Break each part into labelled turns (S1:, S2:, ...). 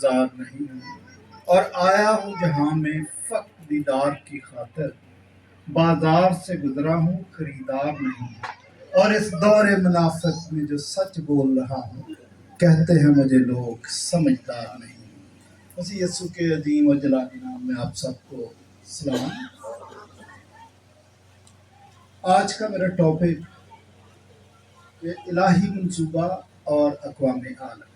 S1: گلزار نہیں ہوں، اور آیا ہوں جہاں میں فقط دیدار کی خاطر، بازار سے گزرا ہوں خریدار نہیں ہوں، اور اس دور منافق میں جو سچ بول رہا ہوں، کہتے ہیں مجھے لوگ سمجھدار نہیں ہوں۔ مسیح یسوع کے عظیم و جلالی نام میں آپ سب کو سلام۔ آج کا میرا ٹاپک یہ الہی منصوبہ اور اقوام عالم۔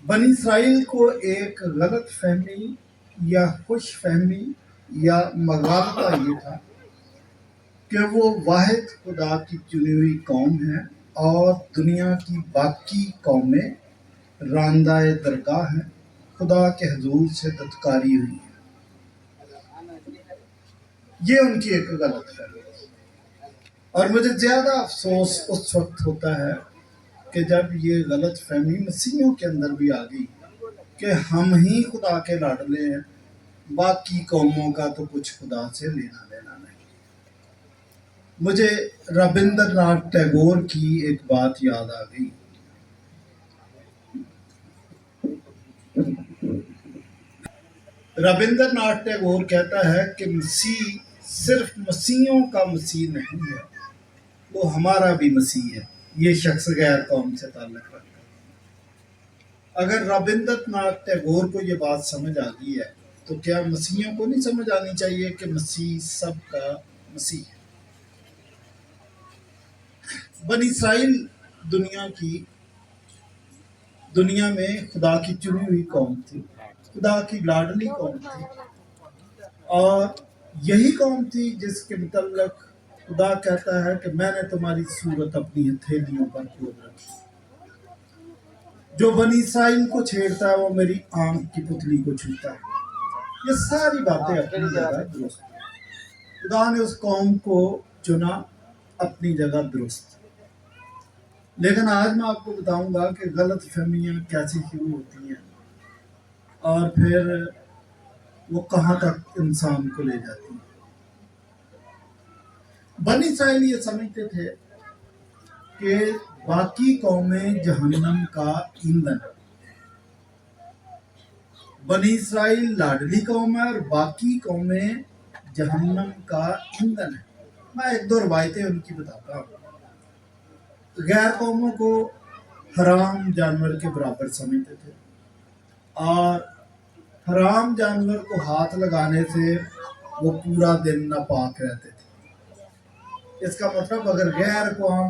S1: بنی اسرائیل کو ایک غلط فہمی یا خوش فہمی یا مغالطہ یہ تھا کہ وہ واحد خدا کی چنی ہوئی قوم ہے اور دنیا کی باقی قومیں راندہ درگاہ ہیں، خدا کے حضور سے دستکاری ہوئی ہے۔ یہ ان کی ایک غلط فہمی ہے، اور مجھے زیادہ افسوس اس وقت ہوتا ہے کہ جب یہ غلط فہمی مسیحیوں کے اندر بھی آ گئی کہ ہم ہی خدا کے لاڈلے ہیں، باقی قوموں کا تو کچھ خدا سے لینا دینا نہیں۔ مجھے رابندر ناتھ ٹیگور کی ایک بات یاد آ گئی۔ رابندر ناتھ ٹیگور کہتا ہے کہ مسیح صرف مسیحیوں کا مسیح نہیں ہے، وہ ہمارا بھی مسیح ہے۔ یہ شخص غیر قوم سے تعلق رکھتا ہے۔ اگر رابندر ناتھ ٹیگور کو یہ بات سمجھ آ گئی ہے تو کیا مسیحیوں کو نہیں سمجھ آنی چاہیے کہ مسیح سب کا مسیح ہے؟ بنی اسرائیل دنیا میں خدا کی چنی ہوئی قوم تھی، خدا کی لاڈلی قوم تھی، اور یہی قوم تھی جس کے متعلق خدا کہتا ہے کہ میں نے تمہاری صورت اپنی ہتھیلیوں پر کھود رکھی۔ جو بنی اسرائیل کو چھیڑتا ہے وہ میری آنکھ کی پتلی کو چھوتا ہے۔ یہ ساری باتیں اپنی جگہ درست ہیں۔ خدا نے اس قوم کو چنا اپنی جگہ درست، لیکن آج میں آپ کو بتاؤں گا کہ غلط فہمیاں کیسے شروع ہوتی ہیں اور پھر وہ کہاں تک انسان کو لے جاتی ہیں۔ بنی اسرائیل یہ سمجھتے تھے کہ باقی قومیں جہنم کا ایندھن ہے۔ بنی اسرائیل لاڈلی قوم ہے اور باقی قومیں جہنم کا ایندھن ہے۔ میں ایک دو روایتیں ان کی بتاتا ہوں۔ غیر قوموں کو حرام جانور کے برابر سمجھتے تھے، اور حرام جانور کو ہاتھ لگانے سے وہ پورا دن ناپاک رہتے تھے۔ اس کا مطلب اگر غیر قوم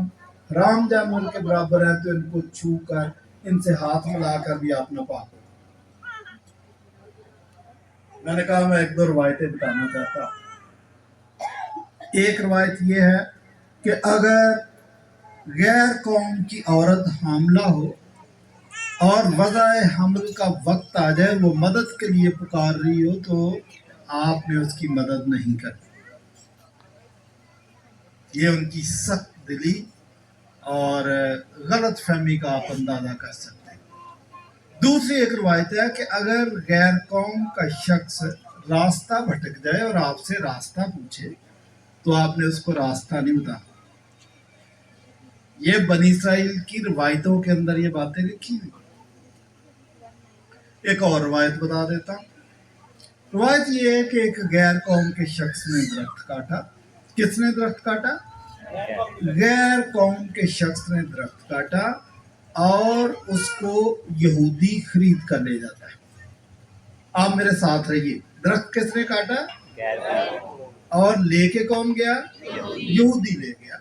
S1: حرام جانور کے برابر ہے تو ان کو چھو کر، ان سے ہاتھ ملا کر بھی آپ ناپاک ہو۔ میں نے کہا میں ایک دو روایتیں بتانا چاہتا ہوں۔ ایک روایت یہ ہے کہ اگر غیر قوم کی عورت حاملہ ہو اور وضع حمل کا وقت آ جائے، وہ مدد کے لیے پکار رہی ہو، تو آپ نے اس کی مدد نہیں کرنی۔ یہ ان کی سخت دلی اور غلط فہمی کا آپ اندازہ کر سکتے ہیں۔ دوسری ایک روایت ہے کہ اگر غیر قوم کا شخص راستہ بھٹک جائے اور آپ سے راستہ پوچھے تو آپ نے اس کو راستہ نہیں بتانا۔ یہ بنی اسرائیل کی روایتوں کے اندر یہ باتیں لکھی ہوئی۔ ایک اور روایت بتا دیتا ہوں۔ روایت یہ ہے کہ ایک غیر قوم کے شخص نے درخت کاٹا۔ کس نے درخت کاٹا؟ غیر قوم کے شخص نے درخت کاٹا، اور اس کو یہودی خرید کر لے جاتا ہے۔ آپ میرے ساتھ رہیے، درخت کس نے کاٹا؟ اور لے کے کون گیا؟ یہودی لے گیا۔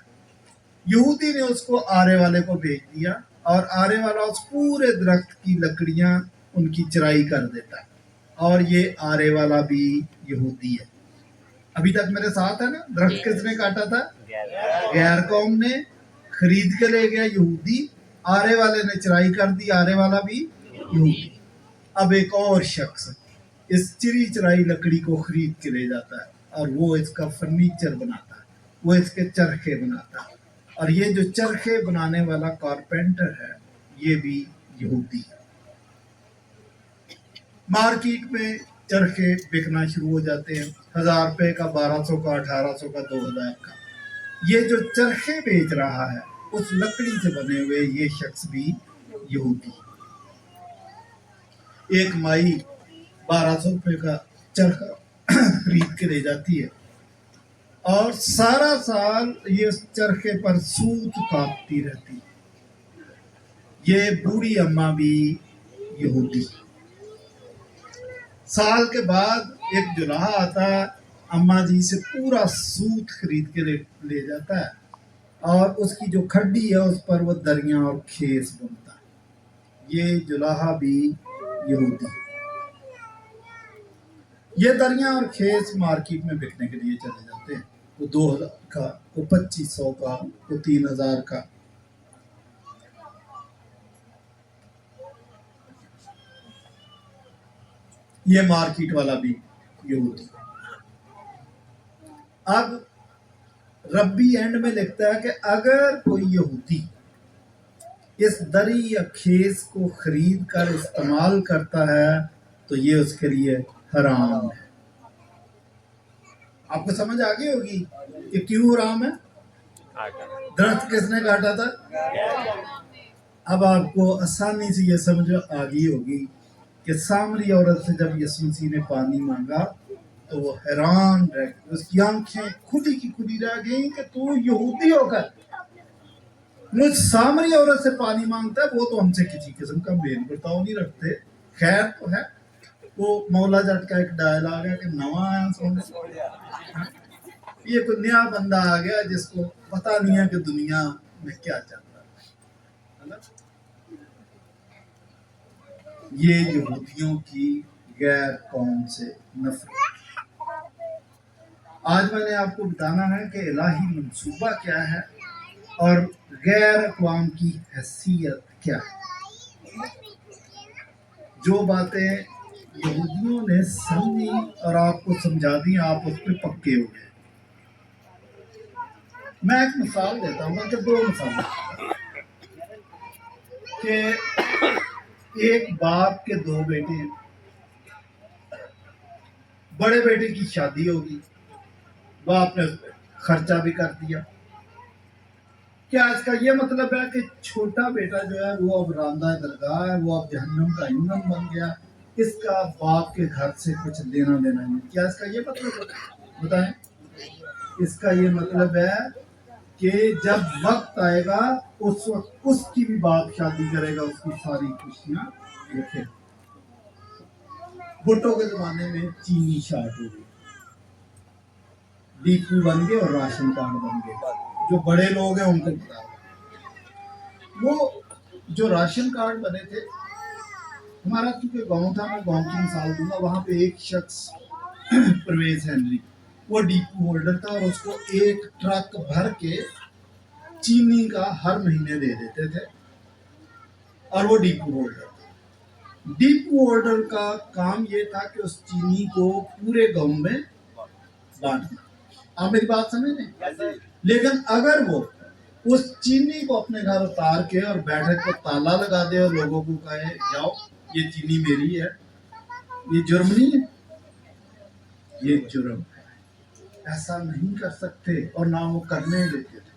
S1: یہودی نے اس کو آرے والے کو بھیج دیا، اور آرے والا اس پورے درخت کی لکڑیاں ان کی چرائی کر دیتا ہے، اور یہ آرے والا بھی یہودی ہے۔ ابھی تک میرے ساتھ ہے نا؟ درخت کس نے کاٹا تھا؟ غیر قوم نے، خرید کے لے گیا یہودی، آرے والے نے چرائی کر دی، آرے والا بھی یہودی۔ اب ایک اور شخص اس چری چرائی لکڑی کو خرید کے لے جاتا ہے، اور وہ اس کا فرنیچر بناتا ہے، وہ اس کے چرخے بناتا ہے، اور یہ جو چرخے بنانے والا کارپینٹر ہے یہ بھی یہودی ہے۔ مارکیٹ میں چرخے بکنا شروع ہو جاتے ہیں، 1000 روپے کا، 1200 کا، 1800 کا، 2000 کا۔ یہ جو چرخے بیچ رہا ہے اس لکڑی سے بنے ہوئے یہ شخص بھی یہودی ہے۔ ایک مائی 1200 روپے کا چرخہ خرید کے لے جاتی ہے اور سارا سال یہ اس چرخے پر سوت کاٹتی رہتی. یہ بوڑھی اماں بھی یہودی. سال کے بعد ایک جلاہا آتا ہے، اماں جی سے پورا سوت خرید کے لے جاتا ہے اور اس کی جو کھڈی ہے اس پر وہ دریاں اور کھیس بنتا ہے. یہ جلاہا بھی یہودی. یہ دریاں اور کھیس مارکیٹ میں بکنے کے لیے چلے جاتے ہیں. وہ 2000 کا، وہ 2500 کا، وہ 3000 کا. یہ مارکیٹ والا بھی یہودی. اب ربی اینڈ میں لکھتا ہے کہ اگر کوئی یہودی اس دری یا کھیس کو خرید کر استعمال کرتا ہے تو یہ اس کے لیے حرام ہے. آپ کو سمجھ آ گئی ہوگی کہ کیوں حرام ہے؟ درخت کس نے کاٹا تھا؟ اب آپ کو آسانی سے یہ سمجھ آ گئی ہوگی کہ سامری عورت سے جب یسوع مسیح نے پانی مانگا تو وہ حیران رہ گئی. اس کی آنکھیں کھلی کی کھلی رہ گئیں کہ تو یہودی ہو کر مجھ سامری عورت سے پانی مانگتا ہے. وہ تو ہم سے کسی قسم کا میل برتاؤ نہیں رکھتے. خیر تو ہے. وہ مولا جٹ کا ایک ڈائلاگ ہے کہ نواں آیا سونا. یہ کوئی نیا بندہ آ گیا جس کو پتا نہیں ہے کہ دنیا میں کیا چل رہا ہے. یہ یہودیوں کی غیر قوم سے نفرت. آج میں نے آپ کو بتانا ہے کہ الہی منصوبہ کیا ہے اور غیر اقوام کی حیثیت کیا ہے. جو باتیں یہودیوں نے سمجھی اور آپ کو سمجھا دی، آپ اس پہ پکے ہو گئے. میں ایک مثال دیتا ہوں کہ 2 مثالیں کہ ایک باپ کے 2 بیٹے ہیں. بڑے بیٹے کی شادی ہوگی، باپ نے اس پہ خرچہ بھی کر دیا. کیا اس کا یہ مطلب ہے کہ چھوٹا بیٹا جو ہے وہ اب راندہ درگاہ ہے، وہ اب جہنم کا ایندھن بن گیا، اس کا باپ کے گھر سے کچھ لینا دینا نہیں؟ کیا اس کا یہ مطلب ہے؟ بتائیں. اس کا یہ مطلب ہے کہ جب وقت آئے گا اس وقت اس کی بھی باپ شادی کرے گا، اس کی ساری خوشیاں دیکھے. بھٹو کے زمانے میں چینی شارٹ ہو گئی، ڈیپو بن گئے اور راشن کارڈ بن گئے. جو بڑے لوگ ہیں ان کو پتا ہے. وہ جو راشن کارڈ بنے تھے، ہمارا چونکہ گاؤں تھا، میں گاؤں کی مثال دوں گا. وہاں پہ ایک شخص پرویز ہینری، وہ ڈیپو ہولڈر تھا اور اس کو 1 ٹرک بھر کے چینی کا ہر مہینے دے دیتے تھے اور وہ ڈیپو ہولڈر تھا. ڈیپو ہولڈر کا کام یہ تھا کہ اس چینی کو پورے گاؤں میں بانٹنا. آپ میری بات سمجھ رہے؟ لیکن اگر وہ اس چینی کو اپنے گھر اتار کے اور بیٹھک کو تالا لگا دے اور لوگوں کو کہے جاؤ یہ چینی میری ہے، یہ جرم نہیں ہے؟ یہ جرم ہے. ایسا نہیں کر سکتے اور نہ وہ کرنے دیتے تھے.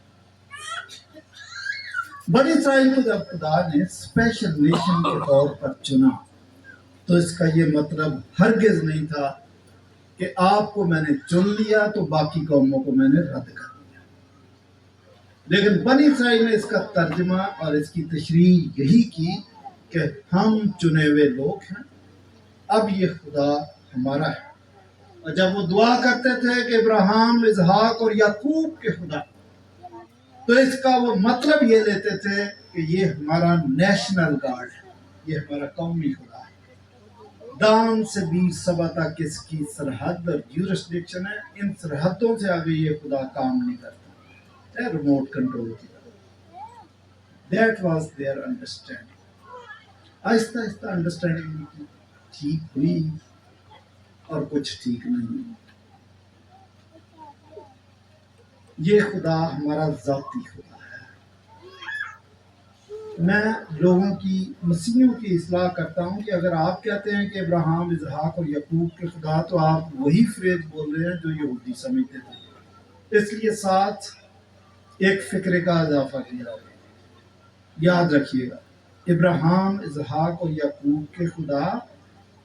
S1: بنی اسرائیل کو جب خدا نے اسپیشل نیشن کے طور پر چنا تو اس کا یہ مطلب ہرگز نہیں تھا کہ آپ کو میں نے چن لیا تو باقی قوموں کو میں نے رد کر دیا. لیکن بنی اسرائیل نے اس کا ترجمہ اور اس کی تشریح یہی کی کہ ہم چنے ہوئے لوگ ہیں، اب یہ خدا ہمارا ہے. اور جب وہ دعا کرتے تھے کہ ابراہیم، اسحاق اور یعقوب کے خدا، تو اس کا وہ مطلب یہ لیتے تھے کہ یہ ہمارا نیشنل گاڈ ہے، یہ ہمارا قومی خدا ہے. دان سے بیچ سبا تک اس کی سرحد اور جیورسڈکشن ہے. ان سرحدوں سے آگے یہ خدا کام نہیں کرتا. ریموٹ کنٹرول کی طرح. That was there understanding. آہستہ آہستہ انڈرسٹینڈنگ ٹھیک ہوئی اور کچھ ٹھیک نہیں. یہ خدا ہمارا ذاتی خدا ہے. میں لوگوں کی، مسیحیوں کی اصلاح کرتا ہوں کہ اگر آپ کہتے ہیں کہ ابراہیم، اسحاق اور یعقوب کے خدا، تو آپ وہی فریز بول رہے ہیں جو یہودی سمجھتے تھے. اس لیے ساتھ ایک فکرے کا اضافہ کیا. یاد رکھیے گا، ابراہیم، اسحاق اور یعقوب کے خدا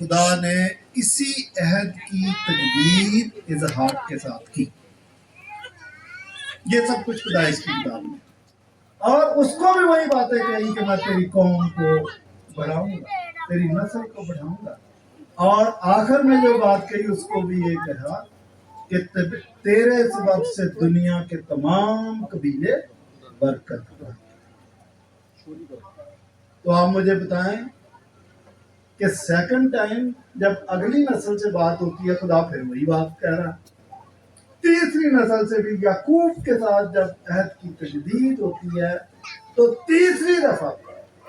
S1: خدا نے اسی عہد کی تجدید اظہار کے ساتھ کی. یہ سب کچھ پیدائش کی کتاب میں. اور اس کو بھی وہی باتیں کہیں کہ میں تیری قوم کو بڑھاؤں گا, تیری نسل کو بڑھاؤں گا. اور آخر میں جو بات کہی اس کو بھی یہ کہا کہ تیرے سبب سے دنیا کے تمام قبیلے برکت پائیں. تو آپ مجھے بتائیں کہ سیکنڈ ٹائم جب اگلی نسل سے بات ہوتی ہے خدا پھر وہی بات کہہ رہا. تیسری نسل سے بھی یعقوب کے ساتھ جب عہد کی تجدید ہوتی ہے تو تیسری دفعہ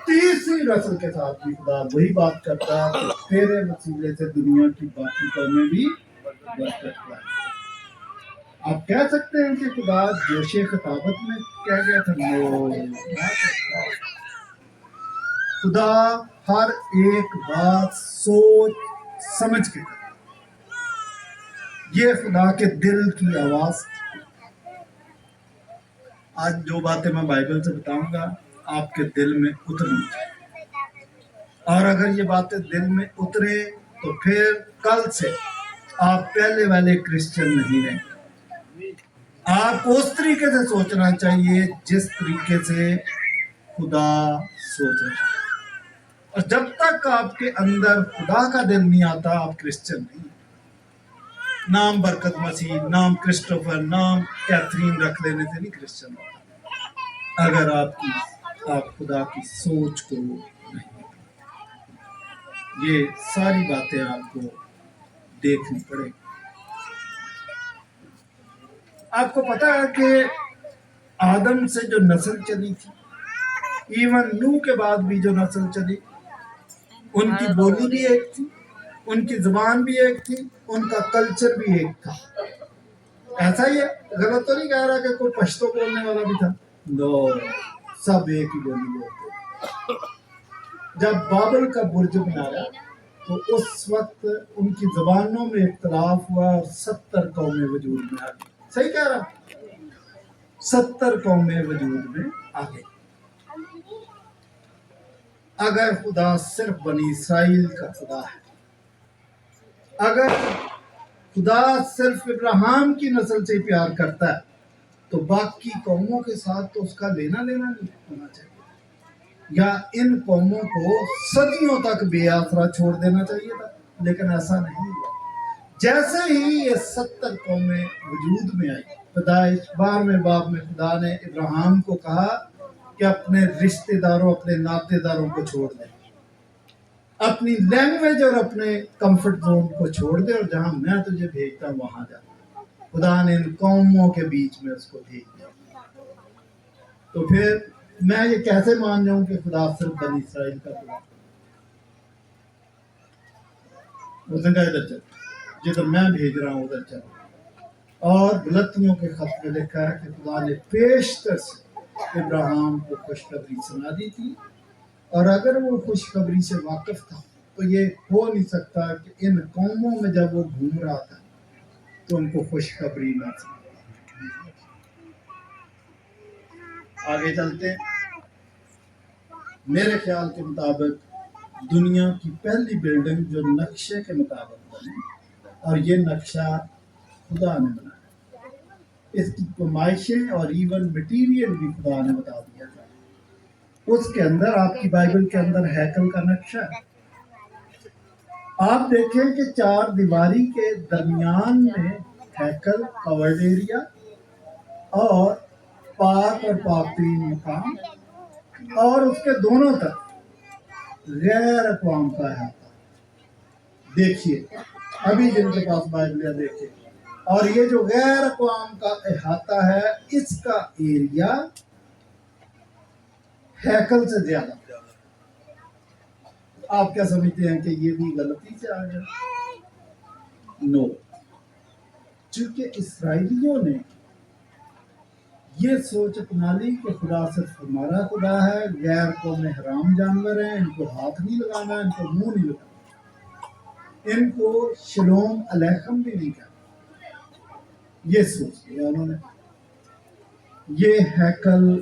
S1: تیسری نسل کے ساتھ بھی خدا وہی بات کرتا ہے کہ تیرے وسیلے سے دنیا کی باقی قومیں بھی برکت پائیں. آپ کہہ سکتے ہیں کہ خدا جوش خطابت میں کہہ گیا تھا؟ خدا ہر ایک بات سوچ سمجھ کے کرتا. یہ خدا کے دل کی آواز. آج جو باتیں میں بائبل سے بتاؤں گا آپ کے دل میں اترنی چاہیے, اور اگر یہ باتیں دل میں اترے تو پھر کل سے آپ پہلے والے کرسچن نہیں رہیں. آپ کو اس طریقے سے سوچنا چاہیے جس طریقے سے خدا سوچ رہا ہے. اور جب تک آپ کے اندر خدا کا دل نہیں آتا آپ کرسچن نہیں. نام برکت مسیح, نام کرسٹوفر, نام کیتھرین رکھ لینے سے نہیں کرسچن ہوتا اگر آپ خدا کی سوچ کو نہیں. یہ ساری باتیں آپ کو دیکھنی پڑے. آپ کو پتا ہے کہ آدم سے جو نسل چلی تھی, ایون نوح کے بعد بھی جو نسل چلی, ان کی بولی بھی ایک تھی, ان کی زبان بھی ایک تھی, ان کا کلچر بھی ایک تھا. ایسا ہی ہے, غلط تو نہیں کہہ رہا کہ کوئی پشتو بولنے والا بھی تھا. نو, سب ایک ہی بولی بولتے. جب بابل کا برج بنایا تو اس وقت ان کی زبانوں میں اختلاف ہوا اور 70 قومیں وجود میں آ گئی. صحیح کہہ رہا, 70 قومیں وجود میں آ گئی. اگر خدا صرف بنی اسرائیل کا خدا ہے, اگر خدا صرف ابراہیم کی نسل سے پیار کرتا ہے تو باقی قوموں کے ساتھ تو اس کا لینا دینا نہیں ہونا چاہیے, یا ان قوموں کو صدیوں تک بے آسرا چھوڑ دینا چاہیے تھا. لیکن ایسا نہیں ہوا. جیسے ہی یہ 70 قومیں وجود میں آئی, پیدائش 12ویں باب میں خدا نے ابراہیم کو کہا کہ اپنے رشتہ داروں, اپنے ناطے داروں کو چھوڑ دے, اپنی لینگویج اور اپنے کمفرٹ زون کو چھوڑ دے, اور جہاں میں تجھے بھیجتا ہوں وہاں جا. خدا نے ان قوموں کے بیچ میں اس کو بھیج دیا. تو پھر میں یہ کیسے مان جاؤں کہ خدا صرف بنی اسرائیل کا خدا؟ اس نے کہا ادھر چل, جدھر میں بھیج رہا ہوں ادھر چل. اور غلطیوں کے خط میں لکھا ہے کہ خدا نے پیشتر سے ابراہیم کو خوشخبری سنا دی تھی, اور اگر وہ خوشخبری سے واقف تھا تو یہ ہو نہیں سکتا کہ ان قوموں میں جب وہ گھوم رہا تھا تو ان کو خوشخبری نہ سنا. آگے چلتے ہیں. میرے خیال کے مطابق دنیا کی پہلی بلڈنگ جو نقشے کے مطابق بنی, اور یہ نقشہ خدا نے بنایا, اس کی پیمائشیں اور ایون مٹیریل بھی خدا نے بتا دیا تھا. اس کے اندر آپ کی بائبل کے اندر ہیکل کا نقشہ ہے. آپ دیکھیں کہ 4 دیواری کے درمیان میں ہیکل, کورڈ ایریا, اور پاک اور پاکترین مقام, اور اس کے دونوں طرف غیر اقوام کا احاطہ. دیکھیے ابھی جن کے پاس بائبلیاں دیکھیں, اور یہ جو غیر اقوام کا احاطہ ہے اس کا ایریا ہیکل سے زیادہ. آپ کیا سمجھتے ہیں کہ یہ بھی غلطی سے آ گیا؟ نو, چونکہ اسرائیلیوں نے یہ سوچ اپنا لی کہ خدا صرف ہمارا خدا ہے, غیر قومیں حرام جانور ہیں, ان کو ہاتھ نہیں لگانا, ان کو منہ نہیں لگانا, ان کو شلوم علیکم بھی نہیں کرنا. یہ سوچ لیا انہوں نے. یہ ہیکل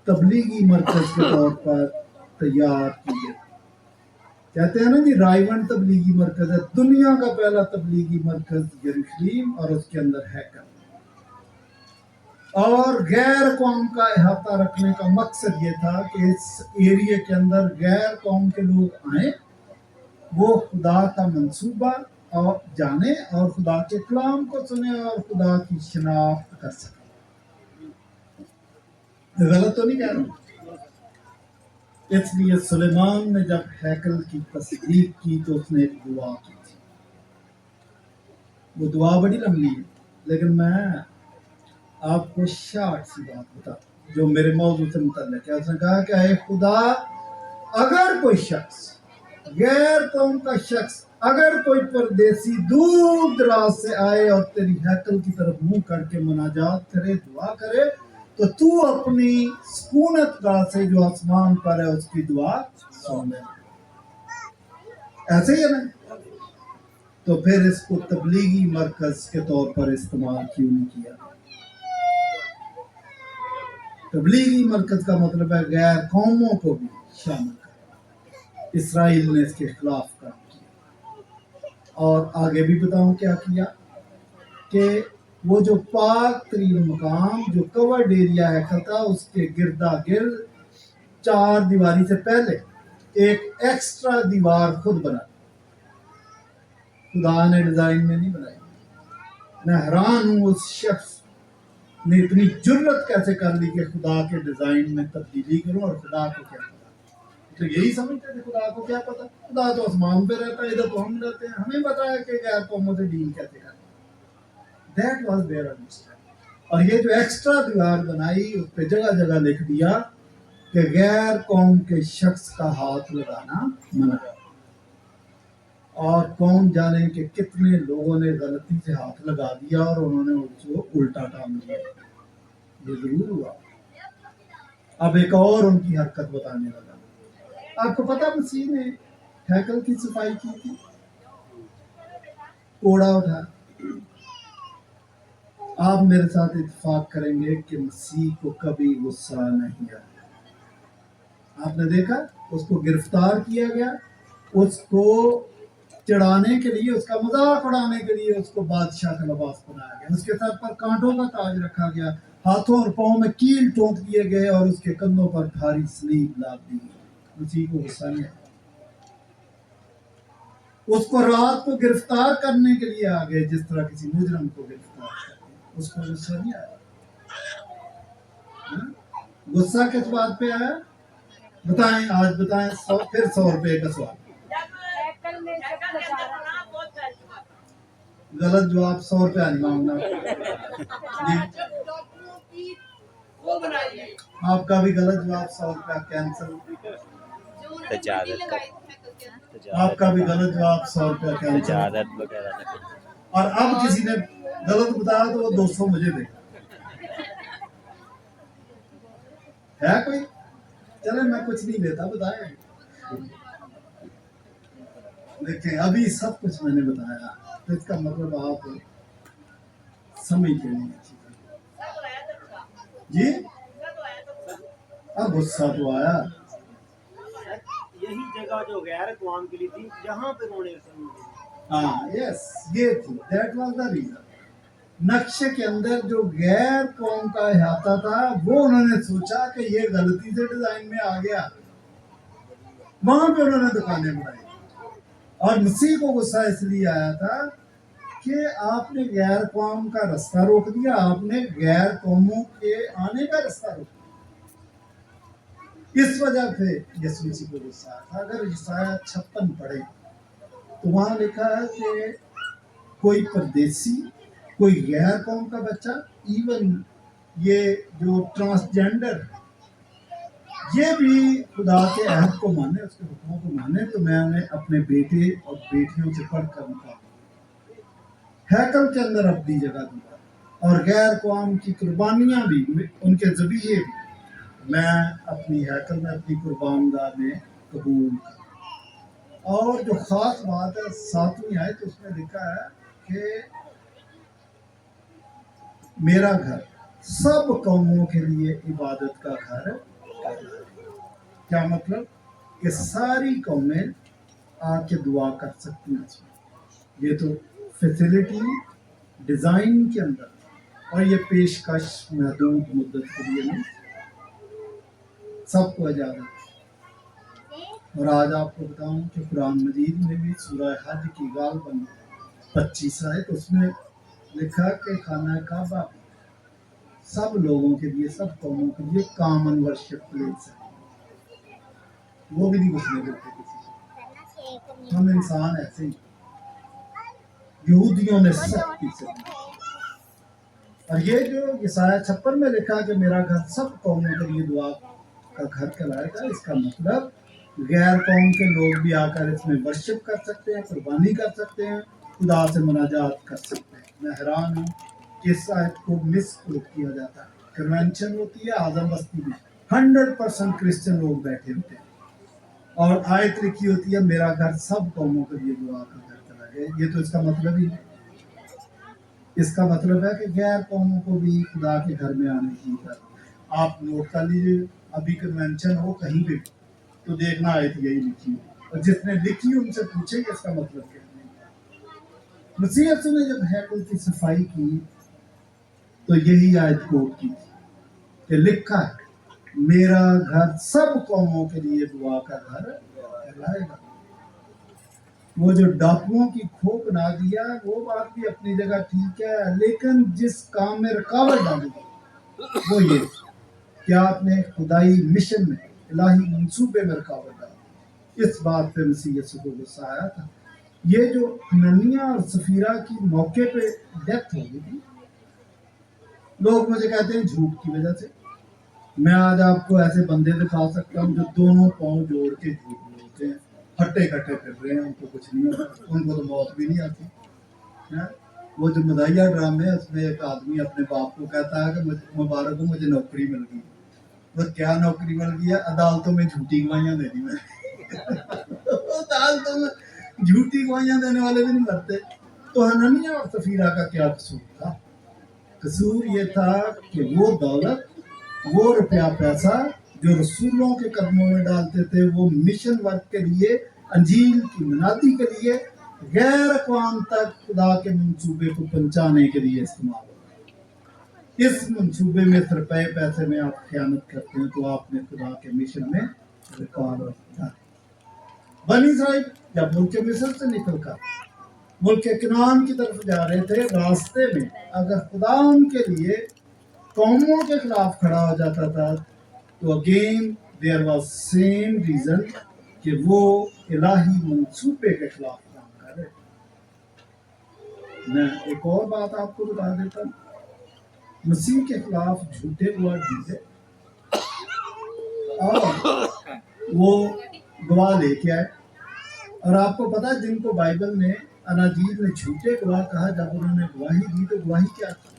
S1: تبلیغی مرکز کے طور پر تیار کی گئی. کہتے ہیں نا جی رائیون تبلیغی مرکز ہے، دنیا کا پہلا تبلیغی مرکز یروشلم اور اس کے اندر ہیکل، اور غیر قوم کا احاطہ رکھنے کا مقصد یہ تھا کہ اس ایریے کے اندر غیر قوم کے لوگ آئیں، وہ خدا کا منصوبہ اور جانے اور خدا کے کلام کو سنیں اور خدا کی شناخت کر سکیں۔ غلط تو نہیں کہہ رہا؟ اس لیے سلیمان نے جب ہیکل کی تصدیق کی تو اس نے ایک دعا کی تھی، وہ دعا بڑی لمبی ہے لیکن میں آپ کو شارٹ سی بات بتا جو میرے موضوع سے متعلق ہے۔ اس نے کہا کہ اے خدا، اگر کوئی شخص غیر قوم کا شخص، اگر کوئی پردیسی دور دراز سے آئے اور تیری ہیکل کی طرف منہ کر کے مناجات کرے، دعا کرے، تو تو اپنی سکونت گاہ سے جو آسمان پر ہے اس کی دعا سن لے۔ ایسے ہی ہے نا؟ تو پھر اس کو تبلیغی مرکز کے طور پر استعمال کیوں نہیں کیا؟ تبلیغی مرکز کا مطلب ہے غیر قوموں کو بھی شامل کرنا۔ اسرائیل نے اس کے خلاف کام کیا، اور آگے بھی بتاؤں کیا کیا کہ وہ جو پاک ترین مقام جو کورڈ ایریا ہے خطا، اس کے گردا گرد 4 دیواری سے پہلے ایک ایکسٹرا دیوار خود بنا، خدا نے ڈیزائن میں نہیں بنائی۔ میں حیران ہوں اس شخص نے اتنی جرت کیسے کر لی کہ خدا کے ڈیزائن میں تبدیلی کروں، اور خدا کو کیا پتا؟ تو یہی سمجھتے تھے خدا کو کیا پتا؟ خدا تو آسمان پہ رہتا ہے، ادھر تو ہم رہتے ہیں، ہمیں پتا ہے کہ غیر قوموں سے ڈیل کیسے کرنا۔ That was their understanding۔ اور یہ جو ایکسٹرا دیوار بنائی اس پہ جگہ جگہ لکھ دیا کہ غیر قوم کے شخص کا ہاتھ لگانا منع ہے، اور قوم جانے کہ کتنے لوگوں نے غلطی سے ہاتھ لگا دیا اور انہوں نے اس کو الٹا ٹانگ دیا۔ یہ ضرور ہوا۔ اب ایک اور ان کی حرکت بتانے لگا۔ آپ کو پتا مسیح نے ہیکل کی صفائی کی تھی، کوڑا اٹھا۔ آپ میرے ساتھ اتفاق کریں گے کہ مسیح کو کبھی غصہ نہیں آیا۔ آپ نے دیکھا اس کو گرفتار کیا گیا، اس کو چڑھانے کے لیے، اس کا مذاق اڑانے کے لیے اس کو بادشاہ کا لباس بنایا گیا، اس کے سر پر کانٹوں کا تاج رکھا گیا، ہاتھوں اور پاؤں میں کیل ٹونک دیے گئے اور اس کے کندھوں پر بھاری سلیب لاد دی گئی۔ مسیح کو غصہ نہیں آیا۔ اس کو رات کو گرفتار کرنے کے لیے آ گئے جس طرح کسی مجرم کو گرفتار کرتے ہیں، اس کو غصہ نہیں آیا۔ غصہ کس بات پہ آیا؟ بتائیں، آج بتائیں، پھر 100 روپے کا سوال۔ غلط جواب 100 روپیہ نہیں مانگنا جی۔ آپ کا بھی غلط جواب 100 روپیہ کینسل۔ آپ کا بھی غلط جواب 100 روپیہ کینسل۔ اور اب کسی نے غلط بتایا تو وہ 200 مجھے دے۔ ہے کوئی؟ چلے میں کچھ نہیں دیتا، بتائیں۔ دیکھیں ابھی سب کچھ میں نے بتایا، تو اس کا مطلب آپ سمجھتے نہیں اچھی طرح۔ جی اب غصہ تو آیا۔
S2: یہی جگہ جو غیر قوم کے لیے تھی جہاں پہ انہوں نے
S1: ہاں یس، یہ تھی، دیٹ واز دا ریزن۔ نقشے کے اندر جو غیر قوم کا احاطہ تھا وہ انہوں نے سوچا کہ یہ غلطی سے ڈیزائن میں آ گیا، وہاں پہ انہوں نے دکانیں بنائی۔ اور مسیح کو غصہ اس لیے آیا تھا کہ آپ نے غیر قوم کا رستہ روک دیا، آپ نے غیر قوموں کے آنے کا رستہ روک دیا۔ اس وجہ سے یسوع مسیح کو غصہ آیا تھا۔ اگر عیسائیہ 56 پڑھے تو وہاں لکھا ہے کہ کوئی پردیسی، کوئی غیر قوم کا بچہ، ایون یہ جو ٹرانسجینڈر، یہ بھی خدا کے عہد کو مانے، اس کے حکموں کو مانے، تو میں انہیں اپنے بیٹے اور بیٹیوں سے پڑھ کر مقابلہ ہیکل کے اندر اپنی جگہ دیا، اور غیر قوم کی قربانیاں بھی، ان کے ذبیحے بھی میں اپنی ہیکل میں، اپنی قربان گاہ میں قبول کروں۔ اور جو خاص بات ہے 7ویں آیت، اس میں لکھا ہے کہ میرا گھر سب قوموں کے لیے عبادت کا گھر ہے۔ کیا مطلب؟ کہ ساری قومیں آ کے دعا کر سکتی ہیں اس میں. یہ تو فیسلٹی ڈیزائن کے اندر، اور یہ پیشکش محدود مدت کے لیے نہیں، سب کو اجازت ہے. اور آج آپ کو بتاؤں کہ قرآن مجید میں بھی سورہ حج کی غالباً 25 آیت اس میں لکھا کہ خانہ کعبہ سب لوگوں کے لیے، سب قوموں کے لیے کامن ورشپ پلیس ہے. وہ بھی نہیں گھسنے دیتے کسی کو. ہم انسان ایسے ہی، یہودیوں نے سختی سے بنایا. اور یہ جو یسایہ 56 میں لکھا کہ میرا گھر سب قوموں کے لیے دعا کا گھر کہلائے گا، اس کا مطلب غیر قوم کے لوگ بھی آ کر اس میں ورشپ کر سکتے ہیں، قربانی کر سکتے ہیں، خدا سے مناجات کر سکتے ہیں. میں حیران ہوں کہ اس آیت کو مس کیا جاتا ہے. کنونشن ہوتی ہے اعظم بستی میں، 100% کرسچن لوگ بیٹھے ہوتے ہیں، اور آیت لکھی ہوتی ہے میرا گھر سب قوموں کے لیے دعا کا گھر کہلائے گا. یہ تو اس کا مطلب ہی نہیں. اس کا مطلب ہے کہ غیر قوموں کو بھی خدا کے گھر میں آنے کی اجازت. آپ نوٹ کر لیجیے، ابھی کنونشن ہو کہیں بھی تو دیکھنا آیت یہی لکھی ہو، اور جس نے لکھی ان سے پوچھے کہ اس کا مطلب کیا ہے. مسیح یسوع نے جب ہیکل کی صفائی کی تو یہی آیت کوٹ کی تھی کہ لکھا ہے میرا گھر سب قوموں کے لیے دعا کا گھر کہلائے گا. وہ جو ڈاکوؤں کی کھو بنا دیا وہ بات بھی اپنی جگہ ٹھیک ہے، لیکن جس کام میں رکاوٹ ڈالی وہ یہ کہ آپ نے خدائی مشن میں، الہی منصوبے میں رکاوٹ ڈالی. اس بات پہ مسیح یسوع کو غصہ آیا تھا. یہ جو حنانیہ اور سفیرہ کی موقع پہ ڈیتھ ہو گئی تھی، لوگ مجھے کہتے ہیں جھوٹ کی وجہ سے. میں آج آپ کو ایسے بندے دکھا سکتا ہوں جو دونوں پاؤں جوڑ کے جھوٹ بولتے ہیں، ہٹے کٹے پھر رہے ہیں، ان کو کچھ نہیں ہوتا، ان کو تو موت بھی نہیں آتی. وہ جو مداحیہ ڈرامے ہے اس میں ایک آدمی اپنے باپ کو کہتا ہے کہ مبارک ہو مجھے نوکری مل گئی. وہ کیا نوکری مل گئی ہے؟ عدالتوں میں جھوٹی گواہیاں دے دی میں. عدالتوں میں جھوٹی گواہیاں دینے والے بھی نہیں مرتے. تو حنانیہ اور سفیرہ کا کیا قصور تھا؟ قصور یہ تھا کہ وہ دولت، وہ روپیہ پیسہ جو رسولوں کے قدموں میں ڈالتے تھے، وہ مشن ورک کے لیے، انجیل کی منادی کے لیے، غیر اقوام تک خدا کے منصوبے کو پہنچانے کے لیے استعمال ہوتا ہے. اس منصوبے میں روپے پیسے میں آپ خیانت کرتے ہیں تو آپ نے خدا کے مشن میں رکاوٹ ڈالی. بنی اسرائیل جب ملک مصر سے نکل کر ملک کنعان کی طرف جا رہے تھے، راستے میں اگر خدا ان کے لیے قوموں کے خلاف کھڑا ہو جاتا تھا تو again there was same reason کہ وہ الہی منصوبے کے خلاف کام کر رہے. میں ایک اور بات آپ کو بتا دیتا ہوں. مسیح کے خلاف جھوٹے گواہ دیے اور وہ گواہ لے کے آئے. اور آپ کو پتا جن کو بائبل نے اناجیل میں جھوٹے گواہ کہا، جب انہوں نے گواہی دی تو گواہی کیا تھی؟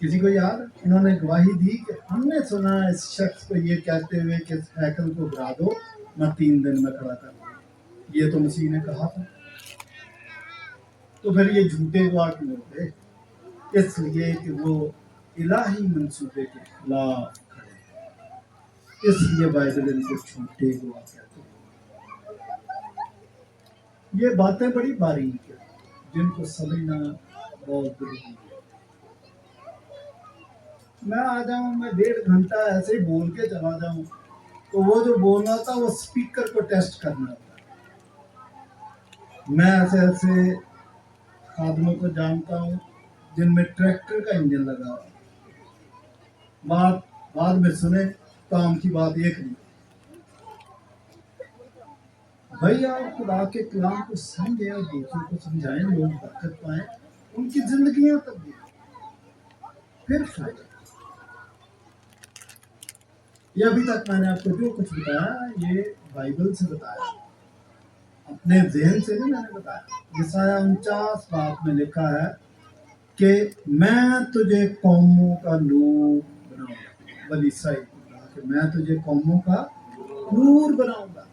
S1: کسی کو یاد؟ انہوں نے گواہی دی کہ ہم نے سنا اس شخص کو یہ کہتے ہوئے کہ اس ہیکل کو گرا دو، میں 3 دن میں کھڑا کر دوں. یہ تو مسیح نے کہا تھا. تو پھر یہ جھوٹے گواہ کیوں ہوتے؟ اس لیے کہ وہ الہی منصوبے کے خلاف کھڑے، اس لیے بائبل ان کو جھوٹے گواہ کہتے ہیں. یہ باتیں بڑی باریک ہیں جن کو سمجھنا بہت ضروری ہے. میں آ جاؤں، میں 1.5 گھنٹہ ایسے ہی بول کے چلا جاؤں تو وہ جو بولنا تھا وہ اسپیکر کو ٹیسٹ کرنا تھا. میں ایسے ایسے خادموں کو جانتا ہوں جن میں ٹریکٹر کا انجن لگا ہوا، بعد میں سنے کام کی بات ایک نہیں. بھائی آپ خدا کے کلام کو سمجھیں اور دوسروں کو سمجھائیں، لوگ برکت پائیں، ان کی زندگیاں تبدیل پھر فائدہ. یہ ابھی تک میں نے آپ کو جو کچھ بتایا یہ بائبل سے بتایا، اپنے ذہن سے نہیں میں نے بتایا. یسایہ 49 باب میں لکھا ہے کہ میں تجھے قوموں کا نور بناؤں گا. بنی اسرائیل کو کہا کہ میں تجھے قوموں کا نور بناؤں گا.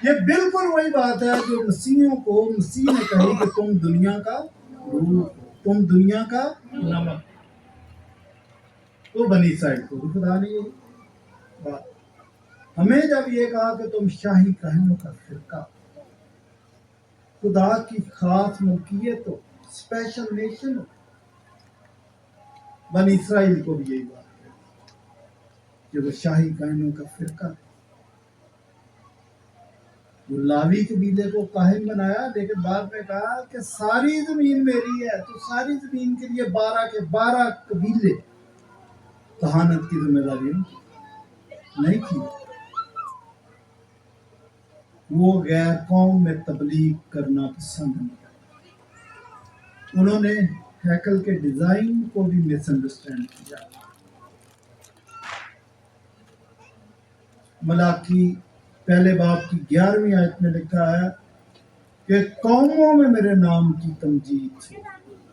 S1: یہ بالکل وہی بات ہے جو مسیحوں کو مسیح نے کہی کہ تم دنیا کا نور ہو، تم دنیا کا نمک. تو بنی اسرائیل کو بھی خدا نے یہ بات ہمیں جب یہ کہا کہ تم شاہی کہنوں کا فرقہ، خدا کی خاص ملکیت ہو، اسپیشل نیشن ہو، بنی اسرائیل کو بھی یہی بات ہے کہ وہ شاہی کہنوں کا فرقہ ہے۔ وہ لاوی قبیلے کو قائم بنایا، لیکن بعد میں کہا کہ ساری زمین میری ہے، تو ساری زمین کے لیے 12 کے 12 قبیلے کہانت کی ذمہ داری نہیں کی۔ وہ غیر قوم میں تبلیغ کرنا پسند نہیں کرتے۔ انہوں نے ہیکل کے ڈیزائن کو بھی مس انڈرسٹینڈ کیا۔ ملاکی پہلے باب کی 11ویں آیت میں لکھا ہے کہ قوموں میں میرے نام کی تمجید ہوگی،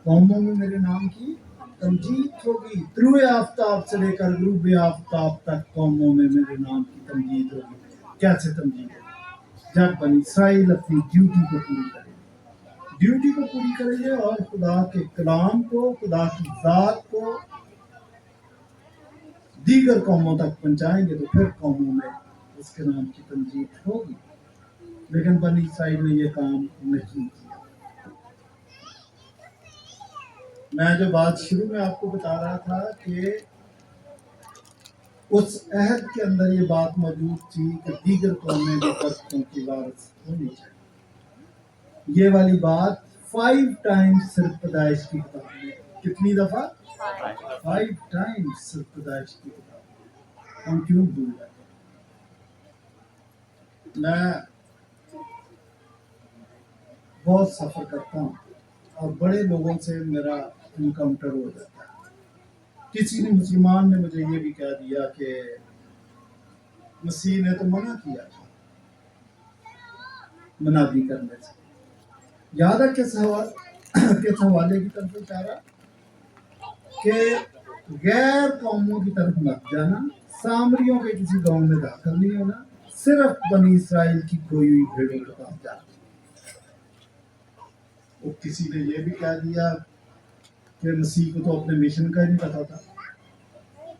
S1: قوموں میں میرے نام کی تمجید ہوگی، طلوع آفتاب سے لے کر غروب آفتاب تک قوموں میں میرے نام کی تمجید ہوگی۔ کیسے تمجید ہوگی؟ جب بنی اسرائیل اپنی ڈیوٹی کو پوری کرے، ڈیوٹی کو پوری کریں گے اور خدا کے کلام کو، خدا کی ذات کو دیگر قوموں تک پہنچائیں گے، تو پھر قوموں میں اس کے نام کی تمجید ہوگی۔ لیکن بنی اسرائیل نے یہ کام نہیں کیا۔ میں جو بات شروع میں آپ کو بتا رہا تھا کہ اس عہد کے اندر یہ بات موجود تھی کہ دیگر قومیں بھی برکتوں کی وارث ہونی چاہیے، یہ والی بات 5 ٹائمز صرف پیدائش کی کتاب میں، کتنی دفعہ؟ 5 ٹائمز صرف پیدائش کی کتاب میں۔ ہم کیوں بھول جاتے ہیں؟ میں بہت سفر کرتا ہوں اور بڑے لوگوں سے میرا انکاؤنٹر ہو جاتا ہے۔ کسی نے مسلمان نے مجھے یہ بھی کہہ دیا کہ مسیح نے تو منع کیا تھا منادی کرنے سے۔ یاد ہے کس حوالے کی طرف اشارہ کہ غیر قوموں کی طرف مت جانا، سامریوں کے کسی گاؤں میں داخل نہیں ہونا، صرف بنی اسرائیل کی کھوئی ہوئی بھیڑوں کے پاس جانا۔ وہ کسی نے یہ بھی کہہ دیا کہ مسیح کو تو اپنے مشن کا ہی نہیں پتا تھا،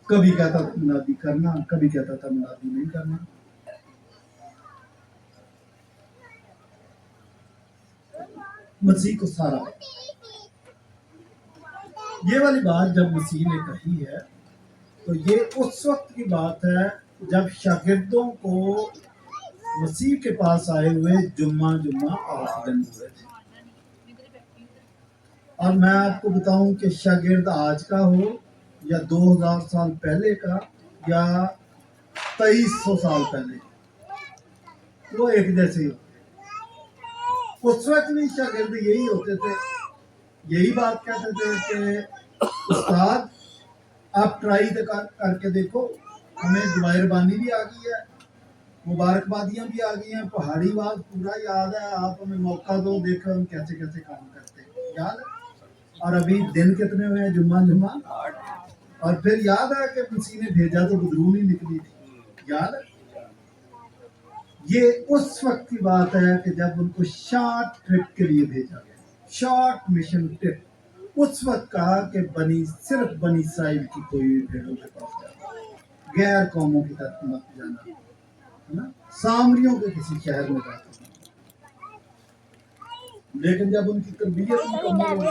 S1: کبھی کہتا تھا منادی کرنا، کبھی کہتا تھا منادی نہیں کرنا۔ مسیح کو سارا یہ والی بات جب مسیح نے کہی ہے تو یہ اس وقت کی بات ہے جب شاگردوں کو مسیح کے پاس آئے ہوئے جمعہ 8 دن ہوئے تھے۔ اور میں آپ کو بتاؤں کہ شاگرد آج کا ہو یا 2000 سال پہلے کا یا 2300 سال پہلے، وہ ایک جیسے ہی ہوتے۔ اس وقت بھی شاگرد یہی ہوتے تھے، یہی بات کہتے تھے کہ استاد آپ ٹرائی کر کے دیکھو، ہمیں دعائے ربانی بھی آ گئی ہے، مبارکبادیاں بھی آ گئی ہیں، پہاڑی بات پورا یاد ہے، آپ ہمیں موقع دو، دیکھو ہم کیسے کیسے کام کرتے ہیں، یاد ہے؟ اور ابھی دن کتنے ہوئے ہیں؟ جمعہ اور پھر یاد ہے کہ کسی نے بھیجا تو بدرو نہیں نکلی تھی، یاد ہے؟ یہ اس وقت کی بات ہے کہ جب ان کو شارٹ ٹرپ کے لیے بھیجا گیا، شارٹ مشن ٹرپ۔ اس وقت کہا کہ صرف بنی اسرائیل کی کوئی ہوئی بھیڑوں کے پاس جانا، غیر قوموں کی طرف مت جانا، ہے نا؟ سامریوں کے کسی شہر میں جاتے ہیں۔ لیکن جب ان کی تربیت مکمل ہوئی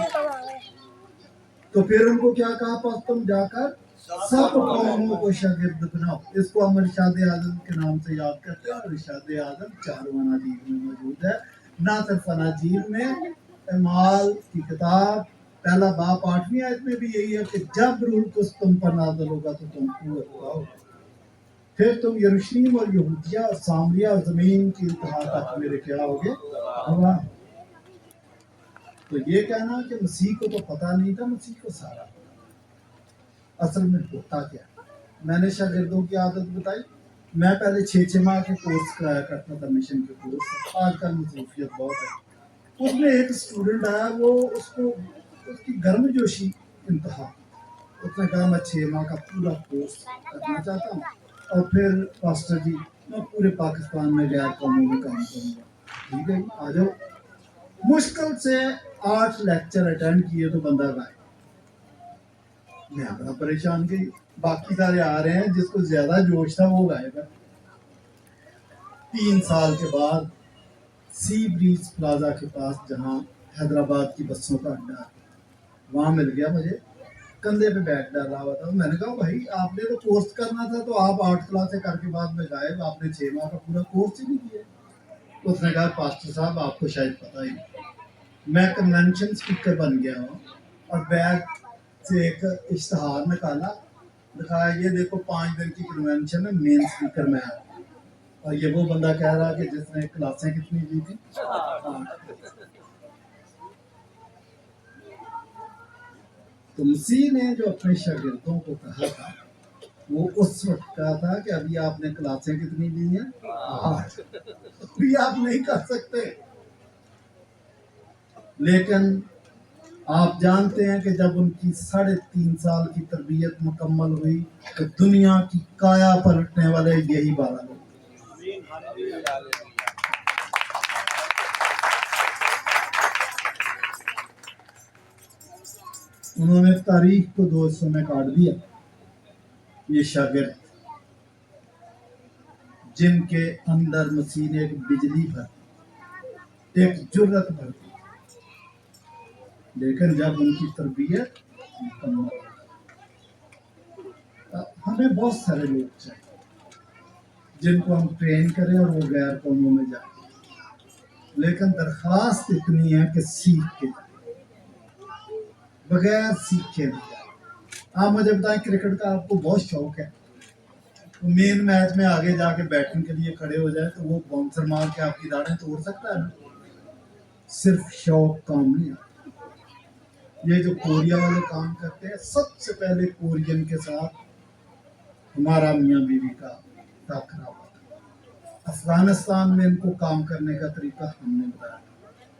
S1: تو پھر ان کو کیا کہا؟ پس تم جا کر سب قوموں کو شاگرد بناؤ۔ اس کو ہم ارشاد اعظم کے نام سے یاد کرتے ہیں، اور ارشاد اعظم 4 اناجیل میں موجود ہے۔ نہ صرف اناجیل میں، اعمال کی کتاب 1 باب 8ویں آیت میں بھی یہی ہے کہ جب روح القدس تم پر نازل ہوگا تو تم قوت پاؤ، پھر تم یروشلم اور یہودیہ اور سامریہ اور زمین کی انتہا تک میرے کیا ہوگے؟ گواہ۔ تو یہ کہنا کہ مسیح کو تو پتہ نہیں تھا، مسیح کو سارا پتہ۔ اصل میں ہوتا کیا؟ میں نے شاگردوں کی عادت بتائی، میں پہلے 6 ماہ کے کورس کرایا کرتا تھا، مشن کے کورس۔ آج کل مصروفیت بہت ہے۔ اس میں ایک اسٹوڈنٹ آیا، وہ اس کی گرم جوشی انتہا، اس نے کہا میں 6 ماہ کا پورا کورس کرنا چاہتا ہوں، اور پھر پاسٹر جی میں پورے پاکستان میں غیر قوموں میں کام کروں گا۔ ٹھیک ہے آ جاؤ۔ مشکل سے 8 لیکچر اٹینڈ کیے تو بندہ گائے۔ میں بڑا پریشان کی، باقی سارے آ رہے ہیں، جس کو زیادہ جوش تھا وہ گائے گا۔ 3 سال کے بعد سی بریز پلازا کے پاس جہاں حیدرآباد کی بسوں کا اڈا ہے وہاں مل گیا مجھے، کندھے پہ بیگ ڈالا ہوا تھا. میں نے کہا بھائی آپ نے تو کورس کرنا تھا تو آپ 8 کلاسیں کر کے بعد میں غائب، آپ نے 6 ماہ کا پورا کورس ہی نہیں کیا. اس نے کہا پاسٹر صاحب آپ کو شاید پتہ ہی نہیں، میں کنونشن اسپیکر بن گیا ہوں اور بیگ سے ایک اشتہار نکالا، دکھایا یہ دیکھو 5 دن کی کنونشن ہے، مین اسپیکر میں ہے. اور یہ وہ بندہ کہہ رہا کہ جس نے کلاسیں کتنی لی تھی. تو مسیح نے جو اپنے شاگردوں کو کہا تھا وہ اس وقت کہا تھا کہ ابھی آپ نے کلاسیں کتنی لی ہیں؟ 8. ابھی آپ نہیں کر سکتے. لیکن آپ جانتے ہیں کہ جب ان کی 3.5 سال کی تربیت مکمل ہوئی تو دنیا کی کایا پلٹنے والے یہی 12 لوگ.
S2: آمین ہاللویہ
S1: انہوں نے تاریخ کو 2 حصوں میں کاٹ دیا. یہ شاگرد جن کے اندر مسیح نے ایک بجلی بھر ایک جرت بھر دی، لیکن جب ان کی تربیت مکمل ہوئی. ہمیں بہت سارے لوگ چاہیے جن کو ہم ٹرین کریں اور وہ غیر قوموں میں جائیں، لیکن درخواست اتنی ہے کہ سیکھ کے جائیں، بغیر سیکھے نہیں جائیں. آپ مجھے بتائیں کرکٹ کا آپ کو بہت شوق ہے، تو مین میچ میں آگے جا کے بیٹنگ کے لیے کھڑے ہو جائے تو وہ باؤنسر مار کے آپ کی داڑیں توڑ سکتا ہے نا؟ صرف شوق کام نہیں آتا. یہ جو کوریا والے کام کرتے ہیں، سب سے پہلے کورین کے ساتھ ہمارا میاں بیوی کا ٹاکرا ہوا تھا. افغانستان میں ان کو کام کرنے کا طریقہ ہم نے بتایا.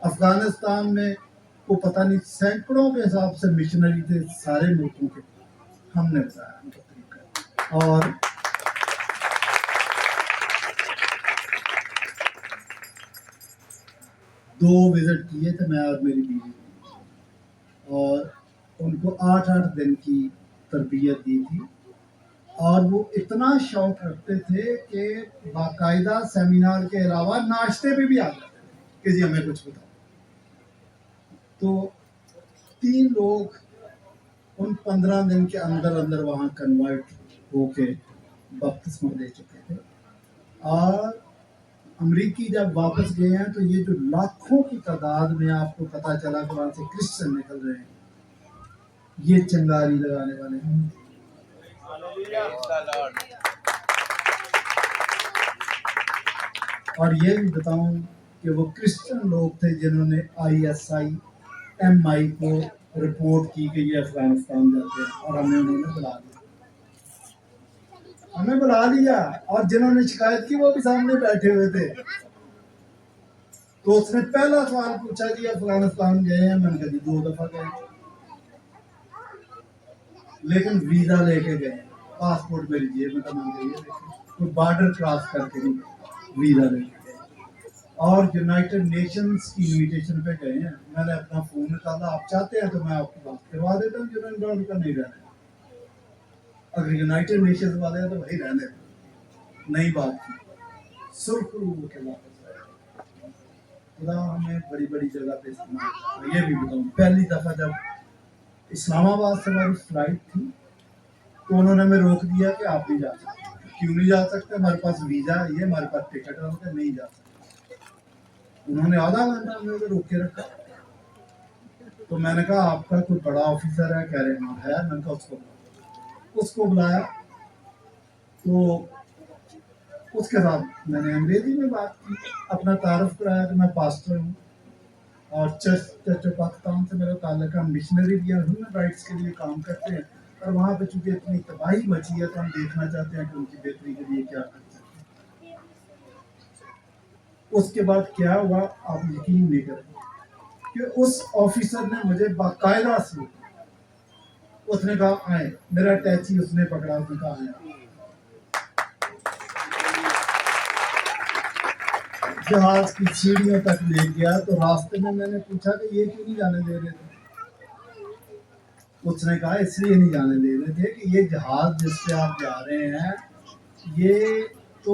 S1: افغانستان میں کو پتہ نہیں سینکڑوں کے حساب سے مشنری تھے سارے ملکوں کے، ہم نے بتایا ان کا طریقہ. اور 2 وزٹ کیے تھے میں اور میری بیوی، اور ان کو 8 دن کی تربیت دی تھی. اور وہ اتنا شوق رکھتے تھے کہ باقاعدہ سیمینار کے علاوہ ناشتے پہ بھی آ جاتے تھے کہ جی ہمیں کچھ بتاؤ. تو 3 لوگ ان 15 دن کے اندر اندر وہاں کنورٹ ہو کے بپتسمہ لے چکے تھے. اور امریکی جب واپس گئے ہیں تو یہ جو لاکھوں کی تعداد میں آپ کو پتہ چلا کہ وہاں سے کرسچن نکل رہے ہیں، یہ چنگاری لگانے والے ہیں. اور یہ بھی بتاؤں کہ وہ کرسچن لوگ تھے جنہوں نے ISI-MI کو رپورٹ کی کہ یہ افغانستان جاتے ہیں، اور ہمیں انہوں نے بلا لیا. اور جنہوں نے شکایت کی وہ بھی سامنے بیٹھے ہوئے تھے. تو اس نے پہلا سوال پوچھا جی افغانستان گئے ہیں؟ میں نے کہا جی 2 دفعہ گئے، لیکن ویزا لے کے گئے، پاسپورٹ میری جیب میں تھا. کوئی بارڈر کراس کر کے نہیں گئے، ویزا لے کے گئے. اور یونائٹڈ نیشنز کی انویٹیشن پہ گئے ہیں. میں نے اپنا فون نکالا، آپ چاہتے ہیں تو میں آپ کی بات کروا دیتا ہوں. جنہوں نے کا نہیں رہنا، اگر یونائٹڈ نیشنز والے ہیں تو وہی رہنے نہیں بات کی. سرخرو ہو کے واپس آئے. خدا ہمیں بڑی بڑی جگہ پہ استعمال کرتا. یہ بھی بتاؤں پہلی دفعہ جب اسلام آباد سے ہماری فلائٹ تھی تو انہوں نے ہمیں روک دیا کہ آپ نہیں جا سکتے. کیوں نہیں جا سکتے؟ ہمارے پاس ویزا ہے، ہمارے پاس ٹکٹ ہے، نہیں جا سکتے. انہوں نے آدھا گھنٹہ ہمیں روک کے رکھا. تو میں نے کہا آپ کا کوئی بڑا آفیسر ہے؟ کہہ رہے ہاں ہے. میں نے کہا اس کو بلایا. تو اس کے بعد میں نے انگریزی میں بات کی، اپنا تعارف کرایا کہ میں پاسٹر ہوں اور چرچ آف پاکستان سے میرا تعلق ہے. ہم مشنری بھی ہیں، ہیومن رائٹس کے لیے کام کرتے ہیں، اور وہاں پہ چونکہ اتنی تباہی مچی ہے تو ہم دیکھنا چاہتے ہیں کہ ان کی بہتری کے لیے کیا کر سکتے ہیں. اس کے بعد کیا ہوا آپ یقین نہیں کریں کہ اس آفیسر نے مجھے باقاعدہ سے اس نے کہا آئے، میرا ٹیچی اس نے پکڑا، اس نے کہا آئے. جہاز کی سیڑھیوں تک لے گیا تو راستے میں نے پوچھا کہ یہ کیوں نہیں جانے دے رہے تھے؟ اس نے کہا اس لیے نہیں جانے دے رہے تھے کہ یہ جہاز جس پہ آپ جا رہے ہیں یہ تو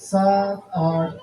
S1: 7-8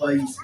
S1: 22